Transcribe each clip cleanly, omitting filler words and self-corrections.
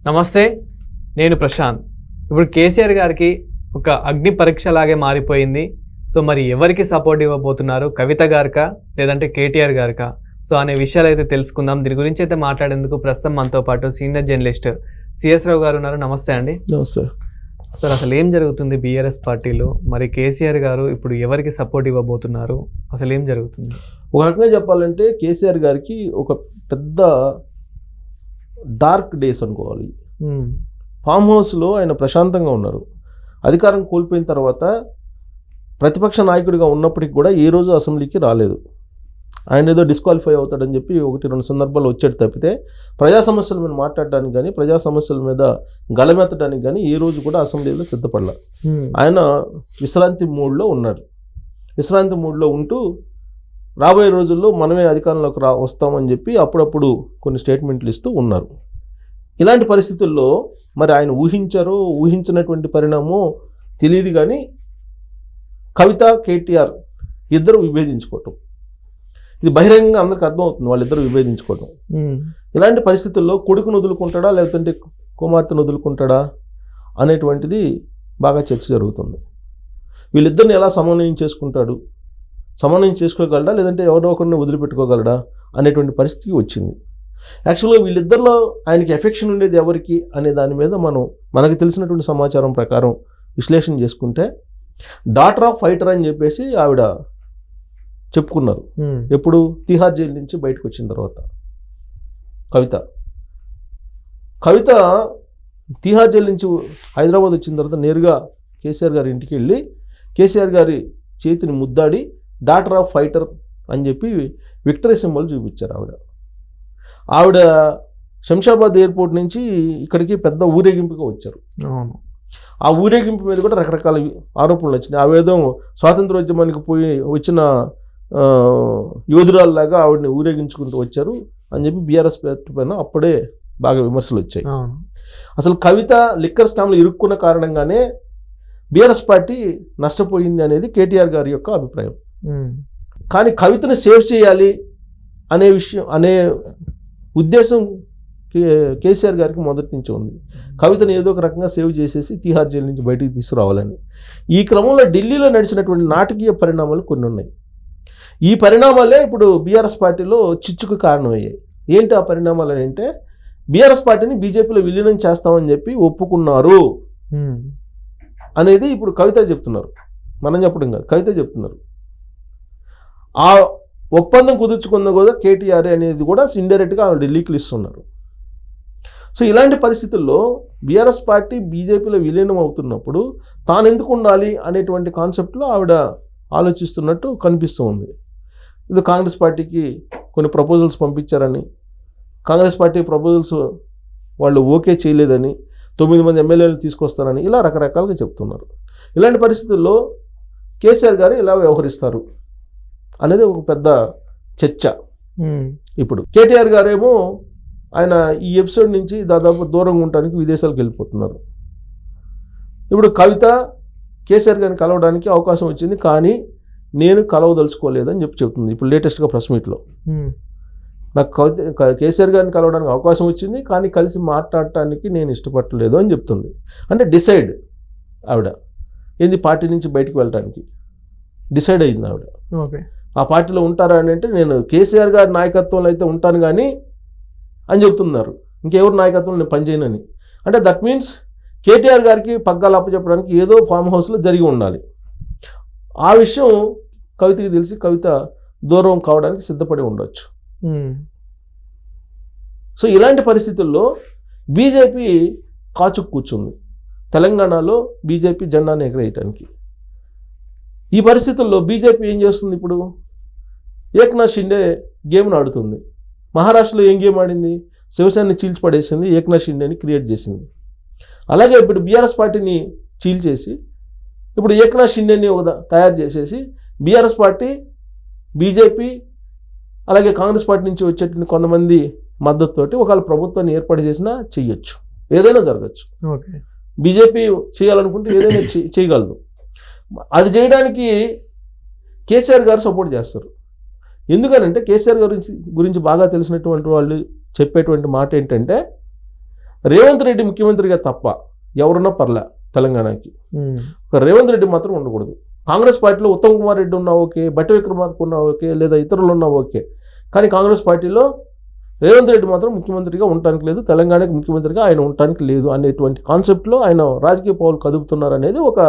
నమస్తే, నేను ప్రశాంత్. ఇప్పుడు కేసీఆర్ గారికి ఒక అగ్ని పరీక్ష లాగే మారిపోయింది. సో మరి ఎవరికి సపోర్ట్ ఇవ్వబోతున్నారు, కవిత గారికా లేదంటే కేటీఆర్ గారికా? సో అనే విషయాలు అయితే తెలుసుకుందాం. దీని గురించి అయితే మాట్లాడేందుకు ప్రస్తుతం మనతో పాటు సీనియర్ జర్నలిస్ట్ సిఎస్ రావు గారు ఉన్నారు. నమస్తే అండి. నమస్తే సార్, అసలు ఏం జరుగుతుంది బీఆర్ఎస్ పార్టీలో? మరి కేసీఆర్ గారు ఇప్పుడు ఎవరికి సపోర్ట్ ఇవ్వబోతున్నారు? అసలు ఏం జరుగుతుంది? ఒక రకంగా చెప్పాలంటే కేసీఆర్ గారికి ఒక పెద్ద డార్క్ డేస్ అనుకోవాలి. ఫామ్ హౌస్లో ఆయన ప్రశాంతంగా ఉన్నారు. అధికారం కోల్పోయిన తర్వాత ప్రతిపక్ష నాయకుడిగా ఉన్నప్పటికీ కూడా ఏ రోజు అసెంబ్లీకి రాలేదు. ఆయన ఏదో డిస్క్వాలిఫై అవుతాడని చెప్పి 1-2 సందర్భాలు వచ్చాడు తప్పితే ప్రజా సమస్యల మీద మాట్లాడడానికి కానీ ప్రజా సమస్యల మీద గళమెత్తడానికి కానీ ఏ రోజు కూడా అసెంబ్లీలో సిద్ధపడలా. ఆయన విశ్రాంతి మూడ్లో ఉన్నారు. విశ్రాంతి మూడ్లో ఉంటూ రాబోయే రోజుల్లో మనమే అధికారంలోకి వస్తామని చెప్పి అప్పుడప్పుడు కొన్ని స్టేట్మెంట్లు ఇస్తూ ఉన్నారు. ఇలాంటి పరిస్థితుల్లో మరి ఆయన ఊహించారో ఊహించినటువంటి పరిణామం తెలియదు, కానీ కవిత కేటీఆర్ ఇద్దరు విభేదించుకోవటం, ఇది బహిరంగంగా అందరికి అర్థమవుతుంది. వాళ్ళిద్దరు విభేదించుకోవటం. ఇలాంటి పరిస్థితుల్లో కొడుకును వదులుకుంటాడా లేదంటే కుమార్తెను వదులుకుంటాడా అనేటువంటిది బాగా చర్చ జరుగుతుంది. వీళ్ళిద్దరిని ఎలా సమన్వయం చేసుకుంటాడు, సమన్వయం చేసుకోగలడా లేదంటే ఎవరో ఒకరిని వదిలిపెట్టుకోగలడా అనేటువంటి పరిస్థితికి వచ్చింది. యాక్చువల్గా వీళ్ళిద్దరిలో ఆయనకి ఎఫెక్షన్ ఉండేది ఎవరికి అనే దాని మీద మనకు తెలిసినటువంటి సమాచారం ప్రకారం విశ్లేషణ చేసుకుంటే డాటర్ ఆఫ్ ఫైటర్ అని చెప్పేసి ఆవిడ చెప్పుకున్నారు. ఎప్పుడు తిహార్ జైలు నుంచి బయటకు వచ్చిన తర్వాత కవిత తిహార్ జైలు నుంచి హైదరాబాద్ వచ్చిన తర్వాత నేరుగా కేసీఆర్ గారి ఇంటికి వెళ్ళి కేసీఆర్ గారి చేతిని ముద్దాడి డాటర్ ఆఫ్ ఫైటర్ అని చెప్పి విక్టరీ సింబల్ చూపించారు. ఆవిడ శంషాబాద్ ఎయిర్పోర్ట్ నుంచి ఇక్కడికి పెద్ద ఊరేగింపుగా వచ్చారు. ఆ ఊరేగింపు మీద కూడా రకరకాల ఆరోపణలు వచ్చినాయి. ఆవేదో స్వాతంత్రోద్యమానికి వచ్చిన యోధురాల్లాగా ఆవిడని ఊరేగించుకుంటూ వచ్చారు అని చెప్పి బీఆర్ఎస్ పార్టీ పైన అప్పుడే బాగా విమర్శలు వచ్చాయి. అసలు కవిత లిక్కర్ స్కామ్లో ఇరుక్కున్న కారణంగానే బీఆర్ఎస్ పార్టీ నష్టపోయింది అనేది కేటీఆర్ గారి యొక్క అభిప్రాయం. కానీ కవితను సేవ్ చేయాలి అనే ఉద్దేశం కేసీఆర్ గారికి మొదటి నుంచి ఉంది. కవితను ఏదో ఒక రకంగా సేవ్ చేసేసి తిహార్ జైలు నుంచి బయటికి తీసుకురావాలని. ఈ క్రమంలో ఢిల్లీలో నడిచినటువంటి నాటకీయ పరిణామాలు కొన్ని ఉన్నాయి. ఈ పరిణామాలే ఇప్పుడు బీఆర్ఎస్ పార్టీలో చిచ్చుకు కారణమయ్యాయి. ఏంటి ఆ పరిణామాలు అంటే, బీఆర్ఎస్ పార్టీని బీజేపీలో విలీనం చేస్తామని చెప్పి ఒప్పుకున్నారు అనేది ఇప్పుడు కవిత చెప్తున్నారు. మనం చెప్పడం కాదు, కవిత చెప్తున్నారు. ఆ ఒప్పందం కుదుర్చుకున్న కూడా కేటీఆర్ అనేది కూడా ఇండైరెక్ట్గా ఢిల్లీకి ఇస్తున్నారు. సో ఇలాంటి పరిస్థితుల్లో బీఆర్ఎస్ పార్టీ బీజేపీలో విలీనం అవుతున్నప్పుడు తాను ఎందుకు ఉండాలి అనేటువంటి కాన్సెప్ట్లో ఆవిడ ఆలోచిస్తున్నట్టు కనిపిస్తూ ఉంది. ఇది కాంగ్రెస్ పార్టీకి కొన్ని ప్రపోజల్స్ పంపించారని, కాంగ్రెస్ పార్టీ ప్రపోజల్స్ వాళ్ళు ఓకే చేయలేదని, 9 మంది ఎమ్మెల్యేలు తీసుకొస్తారని ఇలా రకరకాలుగా చెప్తున్నారు. ఇలాంటి పరిస్థితుల్లో కేసీఆర్ గారు ఎలా వ్యవహరిస్తారు అనేది ఒక పెద్ద చర్చ. ఇప్పుడు కేటీఆర్ గారేమో ఆయన ఈ ఎపిసోడ్ నుంచి దాదాపు దూరంగా ఉండడానికి విదేశాలకు వెళ్ళిపోతున్నారు. ఇప్పుడు కవిత కేసీఆర్ గారిని కలవడానికి అవకాశం వచ్చింది, కానీ నేను కలవదలుచుకోలేదని చెప్తుంది. ఇప్పుడు లేటెస్ట్గా ప్రెస్ మీట్లో నాకు కేసీఆర్ గారిని కలవడానికి అవకాశం వచ్చింది, కానీ కలిసి మాట్లాడటానికి నేను ఇష్టపడలేదు అని చెప్తుంది. అంటే డిసైడ్ ఆవిడ ఏంది, పార్టీ నుంచి బయటకు వెళ్ళడానికి డిసైడ్ అయింది ఆవిడ. ఓకే, ఆ పార్టీలో ఉంటారా అని అంటే నేను కేసీఆర్ గారి నాయకత్వంలో అయితే ఉంటాను కానీ అని చెప్తున్నారు. ఇంకెవరు నాయకత్వంలో నేను పనిచేయనని. అంటే దట్ మీన్స్ కేటీఆర్ గారికి పగ్గాలు అప్పచెప్పడానికి ఏదో ఫామ్ హౌస్లో జరిగి ఉండాలి. ఆ విషయం కవితకి తెలిసి కవిత దూరం కావడానికి సిద్ధపడి ఉండొచ్చు. సో ఇలాంటి పరిస్థితుల్లో బీజేపీ కాచుకు కూర్చుంది తెలంగాణలో బీజేపీ జెండాను ఎగరేయటానికి. ఈ పరిస్థితుల్లో బీజేపీ ఏం చేస్తుంది? ఇప్పుడు ఏక్నాథ్ షిండే గేమ్ను ఆడుతుంది. మహారాష్ట్రలో ఏం గేమ్ ఆడింది? శివసేనని చీల్చిపడేసింది, ఏక్నాథ్ షిండేని క్రియేట్ చేసింది. అలాగే ఇప్పుడు బీఆర్ఎస్ పార్టీని చీల్చేసి ఇప్పుడు ఏక్నాథ్ షిండేని తయారు చేసేసి బీఆర్ఎస్ పార్టీ, బీజేపీ అలాగే కాంగ్రెస్ పార్టీ నుంచి వచ్చేటువంటి కొంతమంది మద్దతుతోటి ఒకవేళ ప్రభుత్వాన్ని ఏర్పాటు చేసినా చెయ్యొచ్చు, ఏదైనా జరగచ్చు. ఓకే, బీజేపీ చేయాలనుకుంటే ఏదైనా చేయగలదు. అది చేయడానికి కేసీఆర్ గారు సపోర్ట్ చేస్తారు. ఎందుకనంటే కేసీఆర్ గురించి బాగా తెలిసినటువంటి వాళ్ళు చెప్పేటువంటి మాట ఏంటంటే, రేవంత్ రెడ్డి ముఖ్యమంత్రిగా తప్ప ఎవరున్నా పర్లే తెలంగాణకి. ఒక రేవంత్ రెడ్డి మాత్రం ఉండకూడదు. కాంగ్రెస్ పార్టీలో ఉత్తమ్ కుమార్ రెడ్డి ఉన్నా ఓకే, బట్టి విక్రమార్క ఉన్నా ఓకే, లేదా ఇతరులు ఉన్నా ఓకే, కానీ కాంగ్రెస్ పార్టీలో రేవంత్ రెడ్డి మాత్రం ముఖ్యమంత్రిగా ఉండటానికి లేదు, తెలంగాణకి ముఖ్యమంత్రిగా ఆయన ఉండటానికి లేదు అనేటువంటి కాన్సెప్ట్లో ఆయన రాజకీయ పావులు కదుపుతున్నారు అనేది ఒక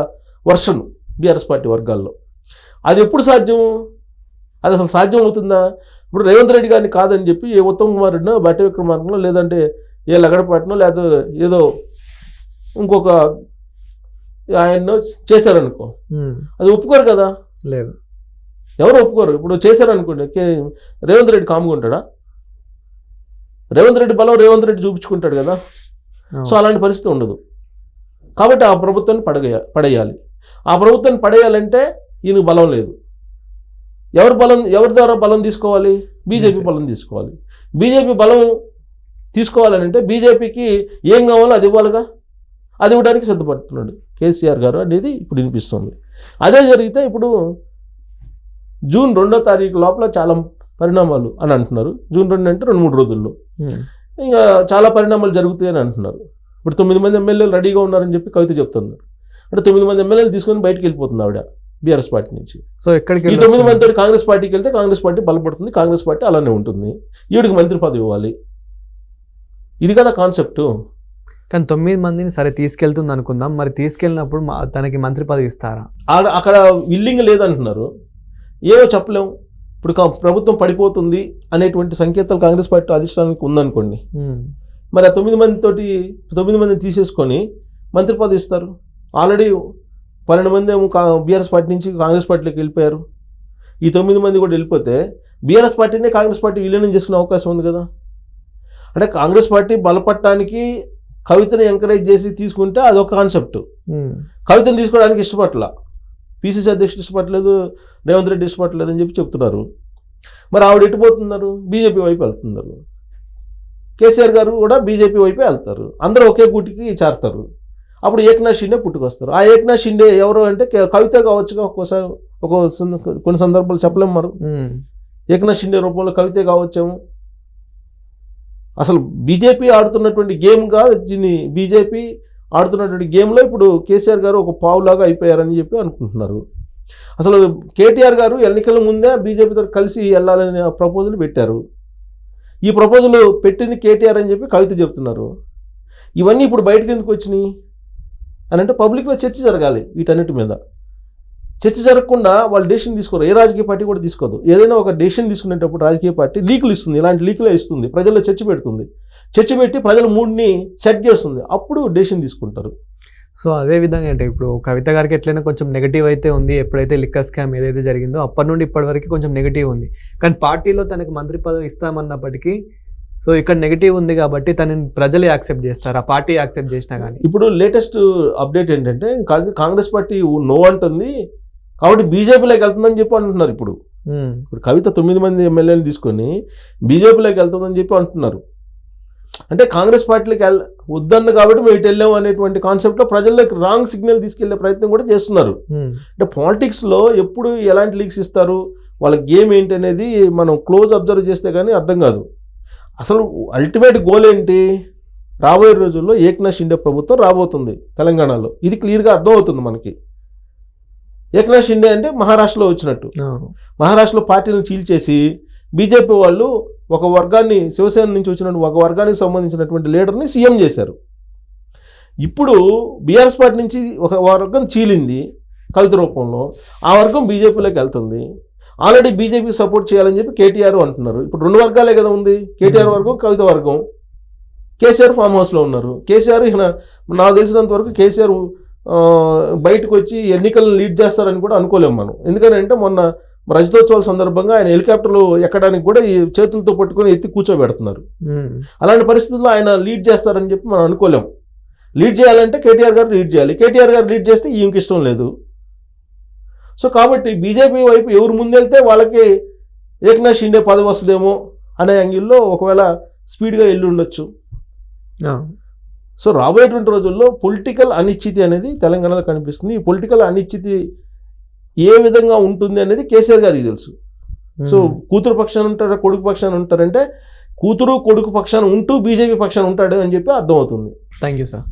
వర్షన్ బీఆర్ఎస్ పార్టీ వర్గాల్లో. అది ఎప్పుడు సాధ్యం? అది అసలు సాధ్యం అవుతుందా? ఇప్పుడు రేవంత్ రెడ్డి గారిని కాదని చెప్పి ఏ ఉత్తమ్ కుమార్ రెడ్డినో, బట్టి విక్రమార్కనో, లేదంటే ఏ లగడపాటినో, లేదా ఏదో ఇంకొక ఆయన్నో చేశారనుకో, అది ఒప్పుకోరు కదా. లేదు, ఎవరు ఒప్పుకోరు. ఇప్పుడు చేశారనుకోండి, రేవంత్ రెడ్డి కామ్గా ఉంటాడా? రేవంత్ రెడ్డి బలం రేవంత్ రెడ్డి చూపించుకుంటాడు కదా. సో అలాంటి పరిస్థితి ఉండదు. కాబట్టి ఆ ప్రభుత్వాన్ని పడేయాలి. ఆ ప్రభుత్వాన్ని పడేయాలంటే ఈయనకు బలం లేదు. ఎవరి ద్వారా బలం తీసుకోవాలి? బీజేపీ బలం తీసుకోవాలి. బీజేపీ బలం తీసుకోవాలని అంటే బీజేపీకి ఏం కావాలో అది ఇవ్వాలిగా. అది ఇవ్వడానికి సిద్ధపడుతున్నాడు కేసీఆర్ గారు అనేది ఇప్పుడు వినిపిస్తుంది. అదే జరిగితే ఇప్పుడు జూన్ 2వ తారీఖు లోపల చాలా పరిణామాలు అని అంటున్నారు. జూన్ 2 అంటే 2-3 రోజుల్లో ఇంకా చాలా పరిణామాలు జరుగుతాయని అంటున్నారు. ఇప్పుడు 9 మంది ఎమ్మెల్యేలు రెడీగా ఉన్నారని చెప్పి కవిత చెప్తున్నారు. అంటే 9 మంది ఎమ్మెల్యేలు తీసుకొని బయటకు వెళ్ళిపోతుంది ఆవిడ బీఆర్ఎస్ పార్టీ నుంచి. సో ఎక్కడికి ఈ 9 మందితో కాంగ్రెస్ పార్టీకి వెళ్తే కాంగ్రెస్ పార్టీ బలపడుతుంది, కాంగ్రెస్ పార్టీ అలానే ఉంటుంది. ఈవిడికి మంత్రి పదవి ఇవ్వాలి. ఇది కదా కాన్సెప్ట్. కానీ 9 మందిని సరే తీసుకెళ్తుంది అనుకుందాం, మరి తీసుకెళ్ళినప్పుడు తనకి మంత్రి పదవి ఇస్తారా? అక్కడ విల్లింగ్ లేదంటున్నారు. ఏమో చెప్పలేము. ఇప్పుడు ప్రభుత్వం పడిపోతుంది అనేటువంటి సంకేతాలు కాంగ్రెస్ పార్టీ అధిష్టానానికి ఉందనుకోండి, మరి ఆ 9 మందిని తీసేసుకొని మంత్రి పదవి ఇస్తారు. ఆల్రెడీ 12 మంది ఏమో బీఆర్ఎస్ పార్టీ నుంచి కాంగ్రెస్ పార్టీలోకి వెళ్ళిపోయారు. ఈ 9 మంది కూడా వెళ్ళిపోతే బీఆర్ఎస్ పార్టీనే కాంగ్రెస్ పార్టీ విలీనం చేసుకునే అవకాశం ఉంది కదా. అంటే కాంగ్రెస్ పార్టీ బలపడటానికి కవితని ఎంకరేజ్ చేసి తీసుకుంటే అదొక కాన్సెప్ట్. కవితను తీసుకోవడానికి ఇష్టపడలా, పీసీసీ అధ్యక్షుడు ఇష్టపడలేదు, రేవంత్ రెడ్డి ఇష్టపడలేదు అని చెప్పి చెప్తున్నారు. మరి ఆవిడ ఎటుపోతున్నారు? బీజేపీ వైపు వెళ్తున్నారు. కేసీఆర్ గారు కూడా బీజేపీ వైపే వెళ్తారు. అందరూ ఒకే గూటికి చేరతారు. అప్పుడు ఏక్నాథ్ షిండే పుట్టుకొస్తారు. ఆ ఏక్నాథ్ షిండే ఎవరు అంటే కవిత కావచ్చుగా. ఒక్కోసారి కొన్ని సందర్భాలు చెప్పలేము. మరి ఏక్నాథ్ షిండే రూపంలో కవితే కావచ్చేమో. అసలు బీజేపీ ఆడుతున్నటువంటి గేమ్ కాదు దీన్ని. బీజేపీ ఆడుతున్నటువంటి గేమ్లో ఇప్పుడు కేసీఆర్ గారు ఒక పావులాగా అయిపోయారని చెప్పి అనుకుంటున్నారు. అసలు కేటీఆర్ గారు ఎన్నికల ముందే బీజేపీతో కలిసి వెళ్ళాలనే ప్రపోజల్ పెట్టారు. ఈ ప్రపోజల్ పెట్టింది కేటీఆర్ అని చెప్పి కవిత చెప్తున్నారు. ఇవన్నీ ఇప్పుడు బయటకు ఎందుకు వచ్చినాయి అని అంటే పబ్లిక్లో చర్చ జరగాలి. వీటన్నిటి మీద చర్చ జరగకుండా వాళ్ళు డెసిషన్ తీసుకోరు. ఏ రాజకీయ పార్టీ కూడా తీసుకోదు. ఏదైనా ఒక డెసిషన్ తీసుకునేటప్పుడు రాజకీయ పార్టీ లీకులు ఇస్తుంది. ఇలాంటి లీకులే ఇస్తుంది. ప్రజల్లో చర్చ పెడుతుంది. చర్చ పెట్టి ప్రజల మూడ్ని సెట్ చేస్తుంది. అప్పుడు డెసిషన్ తీసుకుంటారు. సో అదే విధంగా అంటే ఇప్పుడు కవిత గారికి ఎట్లయినా కొంచెం నెగిటివ్ అయితే ఉంది. ఎప్పుడైతే లిక్కర్ స్కామ్ ఏదైతే జరిగిందో అప్పటి నుండి ఇప్పటి వరకు కొంచెం నెగిటివ్ ఉంది. కానీ పార్టీలో తనకి మంత్రి పదవి ఇస్తామన్నప్పటికీ సో ఇక్కడ నెగిటివ్ ఉంది కాబట్టి తనని ప్రజలే యాక్సెప్ట్ చేస్తారు, ఆ పార్టీ యాక్సెప్ట్ చేసినా కానీ. ఇప్పుడు లేటెస్ట్ అప్డేట్ ఏంటంటే కాంగ్రెస్ పార్టీ నో అంటుంది కాబట్టి బీజేపీలోకి వెళ్తుందని చెప్పి అంటున్నారు. ఇప్పుడు కవిత 9 మంది ఎమ్మెల్యేలు తీసుకొని బీజేపీలోకి వెళ్తుందని చెప్పి అంటున్నారు. అంటే కాంగ్రెస్ పార్టీలోకి వద్దన్న కాబట్టి మేము ఇటు వెళ్ళాము అనేటువంటి కాన్సెప్ట్లో ప్రజల్లోకి రాంగ్ సిగ్నల్ తీసుకెళ్లే ప్రయత్నం కూడా చేస్తున్నారు. అంటే పాలిటిక్స్లో ఎప్పుడు ఎలాంటి లీక్స్ ఇస్తారు, వాళ్ళ గేమ్ ఏంటి అనేది మనం క్లోజ్ అబ్జర్వ్ చేస్తే కానీ అర్థం కాదు. అసలు అల్టిమేట్ గోల్ ఏంటి? రాబోయే రోజుల్లో ఏక్నాథ్ షిండే ప్రభుత్వం రాబోతుంది తెలంగాణలో. ఇది క్లియర్గా అర్థమవుతుంది మనకి. ఏక్నాథ్ షిండే అంటే మహారాష్ట్రలో వచ్చినట్టు. మహారాష్ట్రలో పార్టీలను చీల్చేసి బీజేపీ వాళ్ళు ఒక వర్గాన్ని, శివసేన నుంచి వచ్చినట్టు ఒక వర్గానికి సంబంధించినటువంటి లీడర్ని సీఎం చేశారు. ఇప్పుడు బీఆర్ఎస్ పార్టీ నుంచి ఒక వర్గం చీలింది కవిత రూపంలో. ఆ వర్గం బీజేపీలోకి వెళ్తుంది. ఆల్రెడీ బీజేపీకి సపోర్ట్ చేయాలని చెప్పి కేటీఆర్ అంటున్నారు. ఇప్పుడు 2 వర్గాలే కదా ఉంది, కేటీఆర్ వర్గం, కవిత వర్గం. కేసీఆర్ ఫామ్ హౌస్లో ఉన్నారు. కేసీఆర్ నాకు తెలిసినంత వరకు కేసీఆర్ బయటకు వచ్చి ఎన్నికలను లీడ్ చేస్తారని కూడా అనుకోలేము మనం. ఎందుకంటే మొన్న రజతోత్సవాల సందర్భంగా ఆయన హెలికాప్టర్లు ఎక్కడానికి కూడా ఈ చేతులతో పట్టుకొని ఎత్తి కూర్చోబెడుతున్నారు. అలాంటి పరిస్థితుల్లో ఆయన లీడ్ చేస్తారని చెప్పి మనం అనుకోలేము. లీడ్ చేయాలంటే కేటీఆర్ గారు లీడ్ చేయాలి. కేటీఆర్ గారు లీడ్ చేస్తే ఈయనకి ఇష్టం లేదు. సో కాబట్టి బీజేపీ వైపు ఎవరు ముందెళ్తే వాళ్ళకి ఏక్నాథ్ షిండే పదవి వస్తుందేమో అనే యాంగిల్లో ఒకవేళ స్పీడ్గా వెళ్ళి ఉండొచ్చు. సో రాబోయేటువంటి రోజుల్లో పొలిటికల్ అనిశ్చితి అనేది తెలంగాణలో కనిపిస్తుంది. ఈ పొలిటికల్ అనిశ్చితి ఏ విధంగా ఉంటుంది అనేది కేసీఆర్ గారికి తెలుసు. సో కూతురు పక్షాన్ని ఉంటారా, కొడుకు పక్షాన్ని ఉంటారంటే కూతురు కొడుకు పక్షాన ఉంటూ బీజేపీ పక్షాన ఉంటాడు అని చెప్పి అర్థమవుతుంది. Thank you sir.